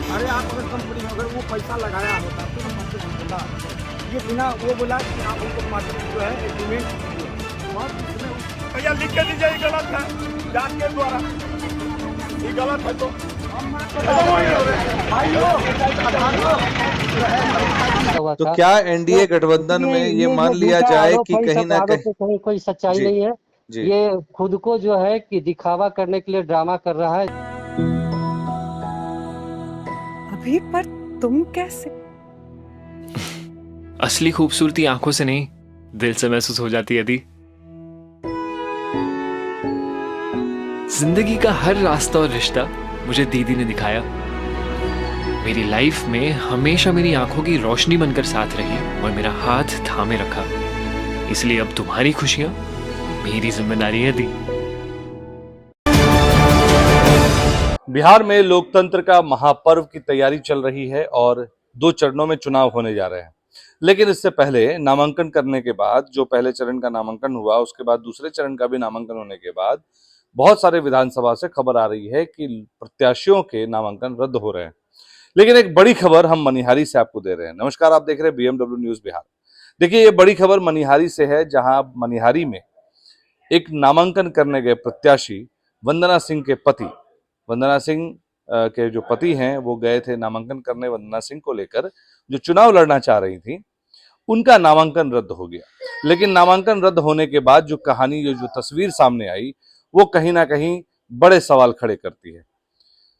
अरे आप अगर कंपनी में अगर वो पैसा लगाया होता तो मार्केट में बोला ये बिना वो बोला कि आप उनको मार्केट जो है एग्रीमेंट और भैया लिख के दीजिए, ये गलत है जांच के द्वारा, ये गलत है तो तो क्या एनडीए गठबंधन में ये मान लिया जाए कि कहीं ना कहीं कोई सच्चाई नहीं है। जी ये खुद को जो है कि दिखावा करने के लिए ड्रामा कर रहा है। अभी पर तुम कैसे? असली खूबसूरती आंखों से नहीं, दिल से महसूस हो जाती है दी। जिंदगी का हर रास्ता और रिश्ता मुझे दीदी ने दिखाया। मेरी लाइफ में हमेशा मेरी आंखों की रोशनी बनकर साथ रही और मेरा हाथ थामे रखा। इसलिए अब तुम्हारी खुशियां मेरी जिम्मेदारी है दी। बिहार में लोकतंत्र का महापर्व की तैयारी चल रही है और 2 चरणों में चुनाव होने जा रहे हैं। लेकिन इससे पहले नामांकन करने के बाद, जो पहले चरण का नामांकन हुआ, उसके बाद दूसरे चरण का भी नामांकन होने के बाद बहुत सारे विधानसभा से खबर आ रही है कि प्रत्याशियों के नामांकन रद्द हो रहे हैं। लेकिन एक बड़ी खबर हम मनिहारी से आपको दे रहे हैं। नमस्कार, आप देख रहे हैं बीएमडब्ल्यू न्यूज बिहार। देखिए, ये बड़ी खबर मनिहारी से है, जहां मनिहारी में एक नामांकन करने गए प्रत्याशी वंदना सिंह के पति, वंदना सिंह के जो पति हैं, वो गए थे नामांकन करने वंदना सिंह को लेकर, जो चुनाव लड़ना चाह रही थी। उनका नामांकन रद्द हो गया। लेकिन नामांकन रद्द होने के बाद जो कहानी, जो तस्वीर सामने आई, वो कहीं ना कहीं बड़े सवाल खड़े करती है।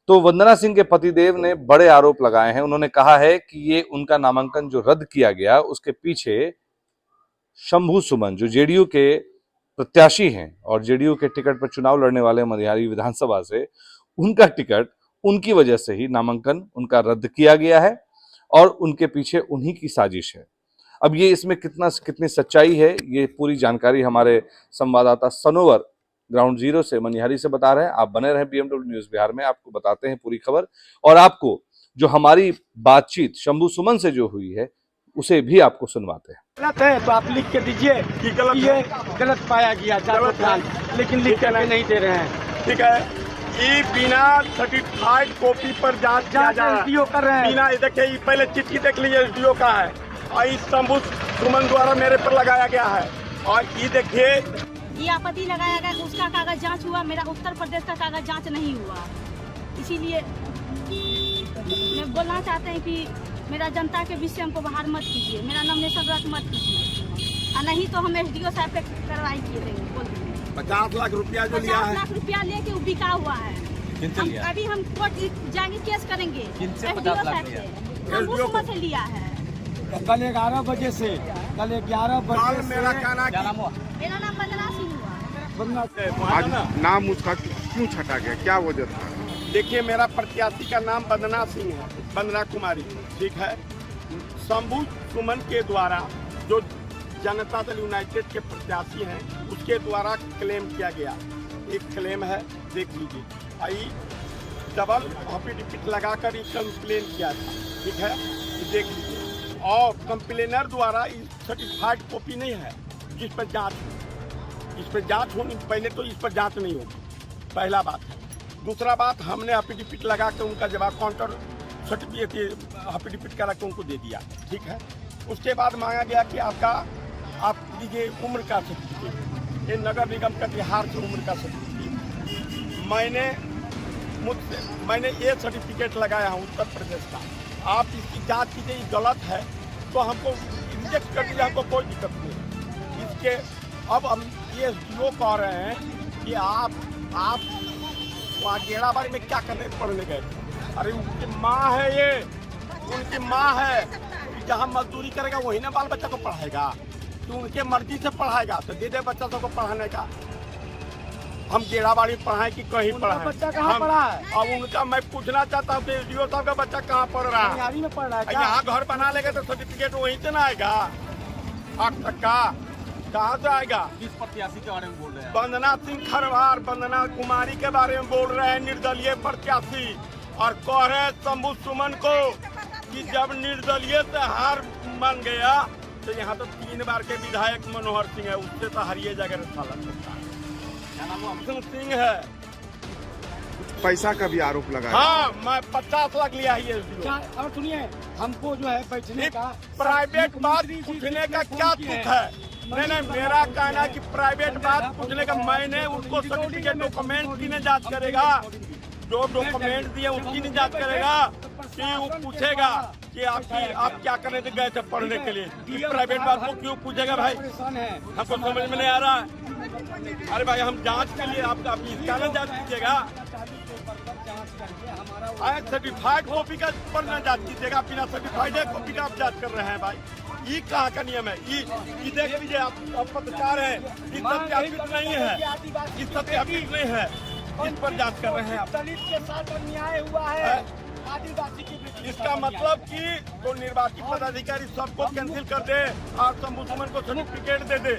तो वंदना सिंह के पतिदेव ने बड़े आरोप लगाए हैं। उन्होंने कहा है कि ये उनका नामांकन जो रद्द किया गया, उसके पीछे शंभू सुमन, जो जेडीयू के प्रत्याशी हैं और जेडीयू के टिकट पर चुनाव लड़ने वाले मनिहारी विधानसभा से, उनका टिकट, उनकी वजह से ही नामांकन उनका रद्द किया गया है और उनके पीछे उन्हीं की साजिश है। अब ये इसमें कितनी सच्चाई है, ये पूरी जानकारी हमारे संवाददाता सनोवर ग्राउंड जीरो से, मनिहारी से बता रहे हैं। आप बने रहे बीएमडब्ल्यू न्यूज बिहार में, आपको बताते हैं पूरी खबर। और आपको जो हमारी बातचीत शंभू सुमन से जो हुई है, उसे भी आपको सुनवाते हैं। गलत है तो आप लिख के दीजिए कि गलत, ये गलत पाया गया जांच, लेकिन लिख के नहीं दे रहे हैं। ठीक है, ये बिना सर्टिफाइड कॉपी पर जांच कर रहे हैं। बिना, देखिए, ये पहले चिट्ठी देख लीजिए, एसडीओ का है और इस शंभू सुमन द्वारा मेरे पर लगाया गया है। और ये देखिए, ये आपत्ति लगाया गया, उसका कागज जांच हुआ, मेरा उत्तर प्रदेश का कागज जांच नहीं हुआ। इसीलिए मैं बोलना चाहते हैं कि मेरा जनता के बीच से हमको बाहर मत कीजिए, मेरा नॉमिनेशन रद्द मत कीजिए, और नहीं तो हम एसडीओ साहब पे कार्रवाई किए देंगे। 50 लाख रुपया जो लिया है, 50 लाख रुपया लेके वो बिका हुआ है। अभी हम कोर्ट जाएंगे, केस करेंगे एसडीओ साहब से, हम उस से लिया है। कल 11 बजे से, कल 11 बजे मेरा कहना, मेरा नाम वंदना सिंह हुआ। आज नाम उसका क्यों छटा गया, क्या वजह था? देखिए, मेरा प्रत्याशी का नाम वंदना सिंह है, वंदना कुमारी, ठीक है। शंभू सुमन के द्वारा, जो जनता दल यूनाइटेड के प्रत्याशी हैं, उसके द्वारा क्लेम किया गया, एक क्लेम है, देख लीजिए। आई डबल एफिडेविट लगाकर ये कंप्लेन किया था, ठीक है, देख लीजिए। और कंप्लेनर द्वारा सर्टिफाइड कॉपी नहीं है जिस पर जांच, इस पर जांच होनी, पहले तो इस पर जांच नहीं होगी, पहला बात है। दूसरा बात, हमने एफिडेविट लगा के उनका जवाब काउंटर सर्टिफिकेट एफिडेविट करा के उनको दे दिया, ठीक है। उसके बाद मांगा गया कि आप दीजिए उम्र का सर्टिफिकेट, ये नगर निगम कटिहार से उम्र का सर्टिफिकेट। मैंने ये सर्टिफिकेट लगाया है उत्तर प्रदेश का, आप इसकी जांच कीजिए, गलत है तो हमको रिजेक्ट कर दीजिए, हमको कोई दिक्कत नहीं। इसके अब हम ये एसडीओ कह रहे हैं कि आप वहाँ गेड़ाबाड़ी में क्या करने पढ़ने गए? अरे उनकी माँ है, ये उनकी माँ है, जहाँ मजदूरी करेगा वही ना बाल बच्चा को पढ़ाएगा, तो उनके मर्जी से पढ़ाएगा तो दे दे बच्चा सबको पढ़ाने का। हम गेड़ाबाड़ी पढ़ाएं कि कहीं पढ़ाएं? बच्चा कहाँ पढ़ा है? अब उनका मैं पूछना चाहता हूँ, एसडीओ साहब का बच्चा कहाँ पढ़ रहा है? मनिहारी में पढ़ रहा है। यहाँ घर बना लेगा तो सर्टिफिकेट वहीं से ना आएगा, 8 तक का कहाँ से आएगा? किस प्रत्याशी के बारे में बोल रहे हैं? वंदना सिंह खरवार, वंदना कुमारी के बारे में बोल रहे हैं, निर्दलीय प्रत्याशी। और कह रहे हैं शंभू सुमन को कि जब निर्दलीय से हार मान गया तो यहाँ तो 3 बार के विधायक मनोहर सिंह है, उससे तो हारिए जाकर साला सकता है। क्या नाम सिंह है, पैसा का भी आरोप लगाया। हाँ, मैं 50 लाख लिया है ये SDO। और सुनिए, हमको जो है बैठने का प्राइवेट बात पूछने का क्या तुक है? नहीं, मेरा कहना है कि प्राइवेट बात पूछने का, मैंने उसको सर्टिफिकेट डॉक्यूमेंट की नहीं जांच करेगा, जो डॉक्यूमेंट दिए उसकी नहीं जांच करेगा, कि वो पूछेगा कि आप क्या करने थे, गए थे पढ़ने के लिए। प्राइवेट बात को क्यों पूछेगा भाई? हमको समझ में नहीं आ रहा है। अरे भाई, हम जांच के लिए आपका इसका ना जांच कीजिएगा, सर्टिफाइड कॉपी का पर ना जांच कीजिएगा, बिना सर्टिफाइड कॉपी का आप जांच कर रहे हैं भाई। ये कहाँ का नियम है? ये देख लीजिए, आप पत्रकार हैं, ये सत्यापित नहीं है, ये सत्यापित नहीं है, इस पर जांच कर रहे हैं आप। दलित के साथ अन्याय हुआ है, आदिवासी की। इसका मतलब कि तो निर्वाचित पदाधिकारी सबको कैंसिल कर दे और शंभू सुमन को सर्टिफिकेट दे दे।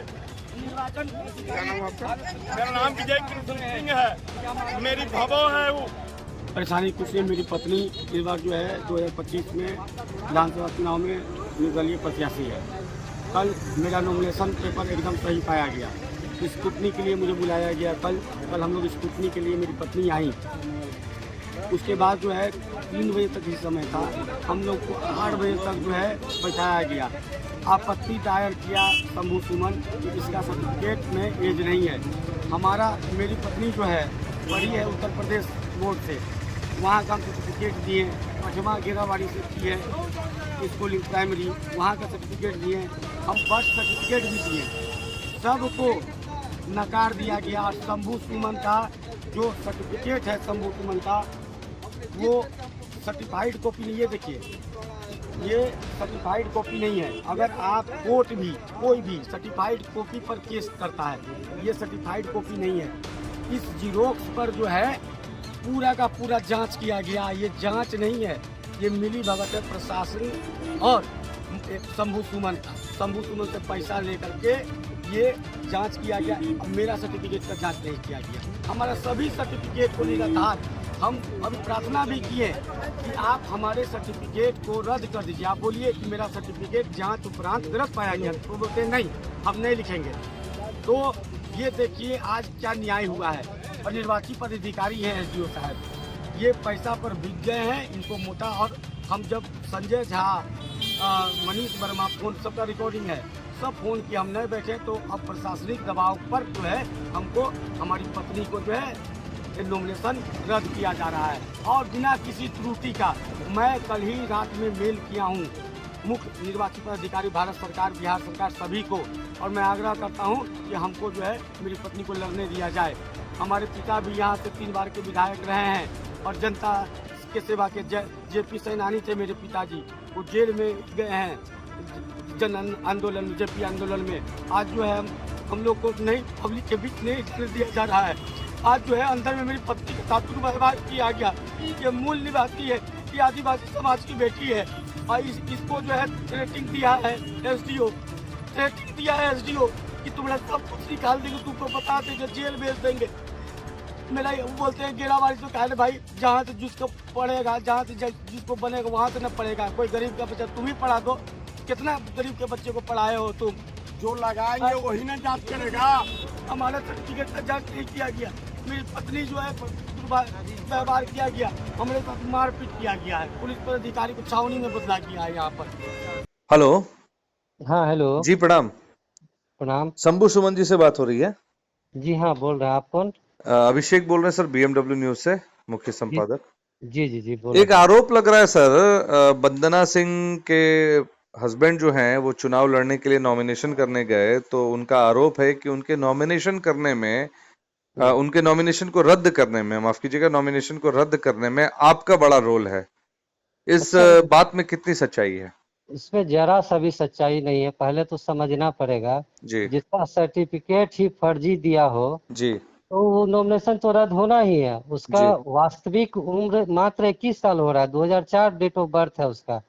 क्या नाम आपका? मेरा नाम विजय कृष्ण सिंह है, मेरी भवो है वो। परेशानी कुछ नहीं, मेरी पत्नी इस बार जो है 2025 में विधानसभा चुनाव में निर्दलीय प्रत्याशी है। कल मेरा नॉमिनेशन पेपर एकदम सही पाया गया। स्कूटनी के लिए मुझे बुलाया गया। कल हम लोग स्कूटनी के लिए मेरी पत्नी आई। उसके बाद जो है 3 बजे तक ही समय था, हम लोग को 8 बजे तक जो है बैठाया गया। आपत्ति दायर किया शंभू सुमन कि इसका सर्टिफिकेट में एज नहीं है। मेरी पत्नी जो है पढ़ी है उत्तर प्रदेश बोर्ड से, वहाँ का सर्टिफिकेट दिए। पचमा गेराबाड़ी से की है स्कूलिंग प्राइमरी, वहाँ का सर्टिफिकेट दिए। हम बर्थ सर्टिफिकेट भी दिए, सबको नकार दिया गया। शंभू सुमन का जो सर्टिफिकेट है, शंभू सुमन का वो सर्टिफाइड कॉपी नहीं है। देखिए, ये सर्टिफाइड कॉपी नहीं है। अगर आप कोर्ट भी कोई भी सर्टिफाइड कॉपी पर केस करता है, ये सर्टिफाइड कॉपी नहीं है। इस जीरोक्स पर जो है पूरा का पूरा जांच किया गया। ये जांच नहीं है, ये मिली भगत है प्रशासन और शंभू सुमन का। शंभू सुमन से पैसा लेकर के ये जांच किया गया। अब मेरा सर्टिफिकेट का जांच नहीं किया गया। हमारा सभी सर्टिफिकेट को लगातार हम अभी प्रार्थना भी किए कि आप हमारे सर्टिफिकेट को रद्द कर दीजिए। आप बोलिए कि मेरा सर्टिफिकेट जांच उपरांत गलत पाया गया, तो बोलते नहीं, हम नहीं लिखेंगे। तो ये देखिए आज क्या न्याय हुआ है। और निर्वाचित पदाधिकारी हैं SDO साहब, ये पैसा पर बिक गए हैं, इनको मोटा। और हम जब संजय झा, मनीष वर्मा, फोन सबका रिकॉर्डिंग है, सब फोन किए, हम नहीं बैठे। तो अब प्रशासनिक दबाव पर जो है हमको, हमारी पत्नी को जो है नॉमिनेशन रद्द किया जा रहा है और बिना किसी त्रुटि का। मैं कल ही रात में मेल किया हूँ मुख्य निर्वाचित पदाधिकारी भारत सरकार, बिहार सरकार सभी को, और मैं आग्रह करता हूँ कि हमको जो है मेरी पत्नी को लड़ने दिया जाए। हमारे पिता भी यहाँ से 3 बार के विधायक रहे हैं और जनता के सेवा के JP सैनानी थे मेरे पिताजी, वो जेल में गए हैं जन आंदोलन, JP आंदोलन में। आज जो है हम लोग को नहीं, पब्लिक के बीच नहीं दिया जा रहा है। आज जो है अंदर में मेरी पत्नी के साथ व्यवहार किया गया। ये मूल निवासी है, ये आदिवासी समाज की बेटी है और इसको जो है थ्रेटिंग दिया है SDO, थ्रेटिंग दिया है SDO कि तुम्हारा सब कुछ निकाल देंगे, तुमको बता देंगे, जेल भेज देंगे। मेरा वो बोलते हैं गेराबाड़ी से कहा भाई, जहाँ से जिसको पढ़ेगा, जहाँ से जिसको बनेगा वहाँ से न पढ़ेगा। कोई गरीब का बच्चा तुम ही पढ़ा दो, कितना गरीब के बच्चे को पढ़ाए हो तुम? जो लगाएंगे वही ना जांच करेगा। हमारा सर्टिफिकेट का जांच नहीं किया गया। मेरी पत्नी जो है व्यवहार किया गया, हमारे साथ मारपीट किया गया है। पुलिस पदाधिकारी को छावनी में बदला किया है यहाँ पर। हेलो। हाँ हेलो जी प्रणाम। प्रणाम। शंभू सुमन जी से बात हो रही है? जी हाँ, बोल रहे हैं। आप कौन? अभिषेक बोल रहे हैं सर, BMW न्यूज से, मुख्य संपादक। जी बोल। एक आरोप लग रहा है सर, वंदना सिंह के हस्बैंड जो हैं वो चुनाव लड़ने के लिए नॉमिनेशन करने गए, तो उनका आरोप है कि उनके नॉमिनेशन करने में, उनके नॉमिनेशन को रद्द करने में, माफ कीजिएगा, नॉमिनेशन को रद्द करने में आपका बड़ा रोल है। इस बात में कितनी सच्चाई है? इसमें जरा सा भी सच्चाई नहीं है। पहले तो समझना पड़ेगा जी। जिसका सर्टिफिकेट ही फर्जी दिया हो जी, तो वो नॉमिनेशन तो रद्द होना ही है। उसका वास्तविक उम्र मात्र 21 साल हो रहा है। 2004 डेट ऑफ बर्थ है उसका,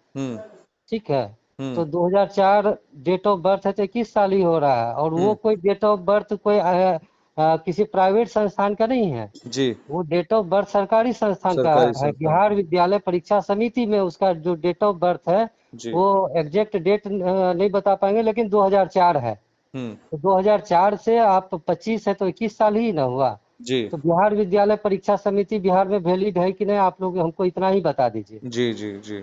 ठीक है। तो 2004 डेट ऑफ बर्थ है तो 21 साल ही हो रहा है। और वो कोई डेट ऑफ बर्थ कोई किसी प्राइवेट संस्थान का नहीं है जी, वो डेट ऑफ बर्थ सरकारी संस्थान का है। बिहार विद्यालय परीक्षा समिति में उसका जो डेट ऑफ बर्थ है वो एग्जैक्ट डेट नहीं बता पाएंगे, लेकिन 2004 है। तो 2004 से आप 25 है तो 21 साल ही ना हुआ। जी तो बिहार विद्यालय परीक्षा समिति बिहार में वैलिड है कि नहीं, आप लोग हमको इतना ही बता दीजिए। जी जी जी।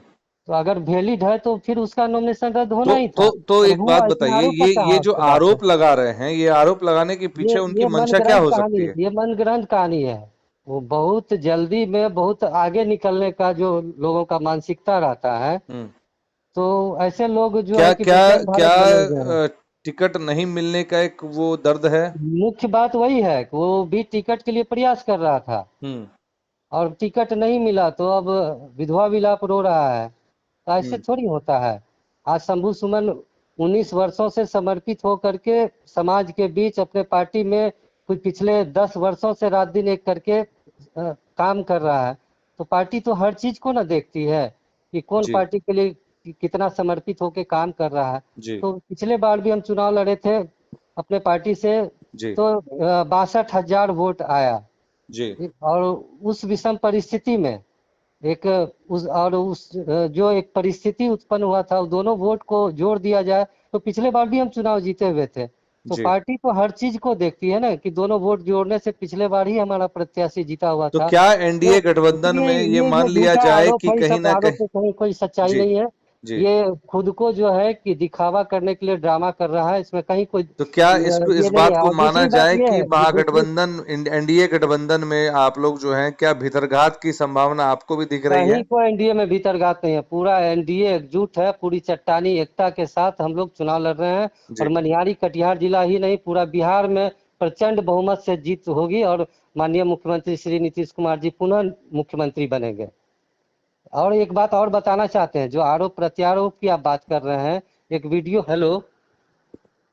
तो अगर वैलिड है तो फिर उसका नॉमिनेशन रद्द होना ही था। तो और एक बात हुआ इसमें बताइए, आरोप का ये कहाँ जो से बात है? आरोप लगा रहे हैं, ये आरोप लगाने के पीछे उनकी ये मंशा क्या मनगढ़ंत हो कहानी, सकती है? ये मनगढ़ंत कहानी है। वो बहुत जल्दी में बहुत आगे निकलने का जो लोगों का मानसिकता रहता है, तो ऐसे लोग जो क्या है कि क्या विज्ञान क्या भारत बने हुए हैं। टिकट नहीं मिलने का एक वो दर्द है? मुख्य बात वही है कि वो भी टिकट के लिए प्रयास कर रहा था और टिकट नहीं मिला, तो अब विधवा विलाप रो रहा है। तो ऐसे थोड़ी होता है। आज शंभू सुमन 19 वर्षों से समर्पित होकर के समाज के बीच अपने पार्टी में कुछ पिछले 10 वर्षों से रात दिन एक करके काम कर रहा है। तो पार्टी तो हर चीज को ना देखती है कि कौन जी पार्टी के लिए कितना समर्पित होकर काम कर रहा है। जी तो पिछले बार भी हम चुनाव लड़े थे अपने पार्टी से, जी तो 62,000 वोट आया। जी और उस विषम परिस्थिति में उस जो एक परिस्थिति उत्पन्न हुआ था, दोनों वोट को जोड़ दिया जाए तो पिछले बार भी हम चुनाव जीते हुए थे। तो जी। पार्टी तो हर चीज को देखती है ना कि दोनों वोट जोड़ने से पिछले बार ही हमारा प्रत्याशी जीता हुआ तो था। क्या तो एनडीए गठबंधन इसलिए में ये ये मान जो लिया झूठा जाए आरोप कि है, कहीं सब ना आरोप कहीं? में कहीं कोई सच्चाई जी नहीं है। जी। ये खुद को जो है कि दिखावा करने के लिए ड्रामा कर रहा है, इसमें कहीं कोई तो क्या इसको, इस ये नहीं बात है। को और माना दूसरी बात जाए ये कि है कि दूसरी महागठबंधन, एनडीए गठबंधन में आप लोग जो हैं, क्या भीतरघात की संभावना आपको भी दिख रही है? कहीं को एनडीए में भीतरघात नहीं है। पूरा एनडीए एकजुट है, पूरी चट्टानी एकता के साथ हम लोग चुनाव लड़ रहे हैं। जी और मनिहारी कटिहार जिला ही नहीं, पूरा बिहार में प्रचंड बहुमत से जीत होगी और माननीय मुख्यमंत्री श्री नीतीश कुमार जी पुनः मुख्यमंत्री बनेंगे। और एक बात और बताना चाहते हैं, जो आरोप प्रत्यारोप की आप बात कर रहे हैं, एक वीडियो। Hello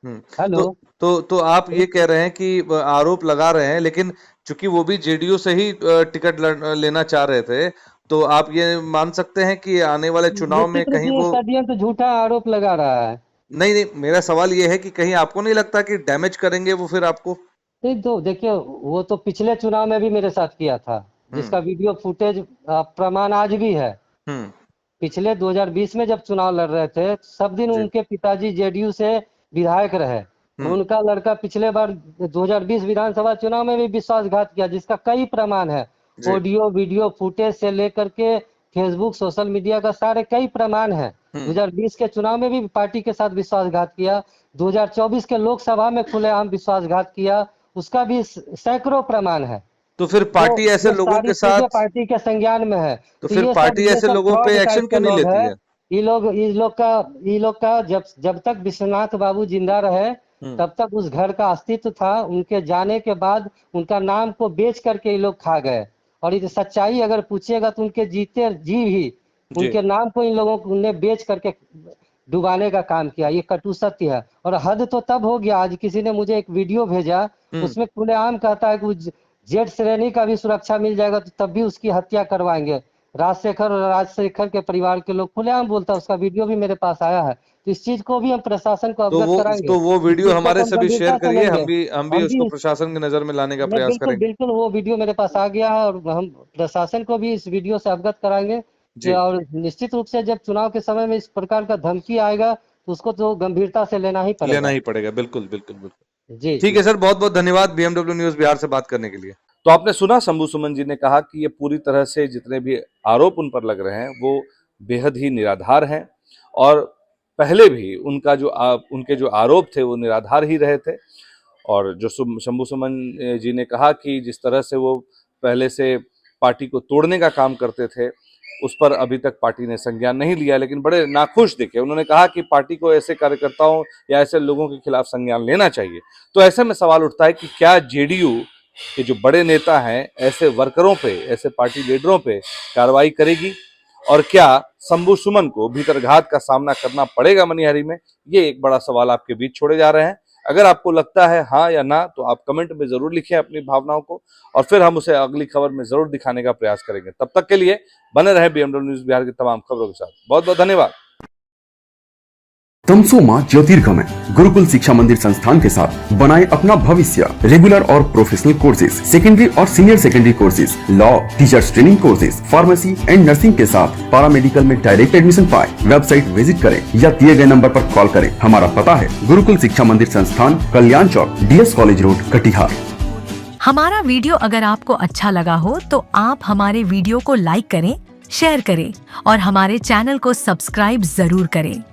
hello. तो आप ये कह रहे हैं कि आरोप लगा रहे हैं, लेकिन चूंकि वो भी जेडीयू से ही टिकट लेना चाह रहे थे, तो आप ये मान सकते हैं कि आने वाले चुनाव में निश्चित रूप कहीं से वो... षड्यंत्र झूठा आरोप लगा रहा है। नहीं नहीं, मेरा सवाल ये है कि कहीं आपको नहीं लगता कि डैमेज करेंगे वो फिर आपको? नहीं तो देखिए, वो तो पिछले चुनाव में भी मेरे साथ किया था, जिसका वीडियो फुटेज प्रमाण आज भी है। पिछले 2020 में जब चुनाव लड़ रहे थे, सब दिन जी उनके पिताजी जेडीयू से विधायक रहे। उनका लड़का पिछले बार 2020 विधानसभा चुनाव में भी विश्वासघात किया, जिसका कई प्रमाण है। जी ऑडियो वीडियो फुटेज से लेकर के फेसबुक सोशल मीडिया का सारे कई प्रमाण है। 2020 के चुनाव में भी पार्टी के साथ विश्वासघात किया, 2024 के लोकसभा में खुलेआम विश्वासघात किया, उसका भी सैकड़ों प्रमाण है। तो फिर पार्टी ऐसे लोगों सारी के चीजें साथ, पार्टी के संज्ञान में है। तो फिर पार्टी ऐसे लोगों पे फ्रॉड टाइप एक्शन के क्यों नहीं लोग लेती है। है? ये लोग का जब तक विश्वनाथ बाबू जिंदा रहे तब तक उस घर का अस्तित्व था। उनके जाने के बाद उनका नाम को बेच करके ये लोग खा गए। और ये सच्चाई अगर पूछिएगा तो उनके जीते जी भी उनके नाम को इन लोगों ने बेच करके डुबाने का काम किया। ये कटु सत्य है। और हद तो तब हो गया, आज किसी ने मुझे एक वीडियो भेजा, उसमें खुलेआम कहता है कि जेड श्रेणी का भी सुरक्षा मिल जाएगा तो तब भी उसकी हत्या करवाएंगे। राजशेखर के परिवार के लोग खुलेआम बोलता है, उसका वीडियो भी मेरे पास आया है। तो इस चीज को भी हम प्रशासन को अवगत कराएंगे। तो वो वीडियो हमारे सभी शेयर करिए, हम भी हम उसको भी प्रशासन की नजर में लाने का प्रयास बिल्कुल करेंगे। बिल्कुल वो वीडियो मेरे पास आ गया है और हम प्रशासन को भी इस वीडियो से अवगत कराएंगे। और निश्चित रूप से जब चुनाव के समय में इस प्रकार का धमकी आएगा तो उसको तो गंभीरता से लेना ही पड़ेगा। बिल्कुल बिल्कुल बिल्कुल। जी ठीक है सर, बहुत बहुत धन्यवाद बीएमडब्ल्यू न्यूज बिहार से बात करने के लिए। तो आपने सुना शंभू सुमन जी ने कहा कि ये पूरी तरह से जितने भी आरोप उन पर लग रहे हैं वो बेहद ही निराधार हैं और पहले भी उनके जो आरोप थे वो निराधार ही रहे थे। और जो शंभू सुमन जी ने कहा कि जिस तरह से वो पहले से पार्टी को तोड़ने का काम करते थे उस पर अभी तक पार्टी ने संज्ञान नहीं लिया, लेकिन बड़े नाखुश दिखे। उन्होंने कहा कि पार्टी को ऐसे कार्यकर्ताओं या ऐसे लोगों के खिलाफ संज्ञान लेना चाहिए। तो ऐसे में सवाल उठता है कि क्या जेडीयू के जो बड़े नेता हैं ऐसे वर्करों पे, ऐसे पार्टी लीडरों पे कार्रवाई करेगी और क्या शंभू सुमन को भीतरघात का सामना करना पड़ेगा मनिहारी में? ये एक बड़ा सवाल आपके बीच छोड़े जा रहे हैं। अगर आपको लगता है हाँ या ना तो आप कमेंट में जरूर लिखें अपनी भावनाओं को और फिर हम उसे अगली खबर में जरूर दिखाने का प्रयास करेंगे। तब तक के लिए बने रहे बीएमडब्ल्यू न्यूज बिहार की तमाम खबरों के साथ। बहुत बहुत धन्यवाद। तमसोमा ज्योतिर्गमय गुरुकुल शिक्षा मंदिर संस्थान के साथ बनाए अपना भविष्य। रेगुलर और प्रोफेशनल कोर्सेज, सेकेंडरी और senior secondary courses, law, teachers training courses, pharmacy and nursing के साथ पैरामेडिकल में डायरेक्ट एडमिशन पाए। वेबसाइट विजिट करें या दिए गए नंबर पर कॉल करें। हमारा पता है गुरुकुल शिक्षा मंदिर संस्थान, कल्याण चौक, DS कॉलेज रोड, कटिहार। हमारा वीडियो अगर आपको अच्छा लगा हो तो आप हमारे वीडियो को लाइक करें, शेयर करें और हमारे चैनल को सब्सक्राइब जरूर करें।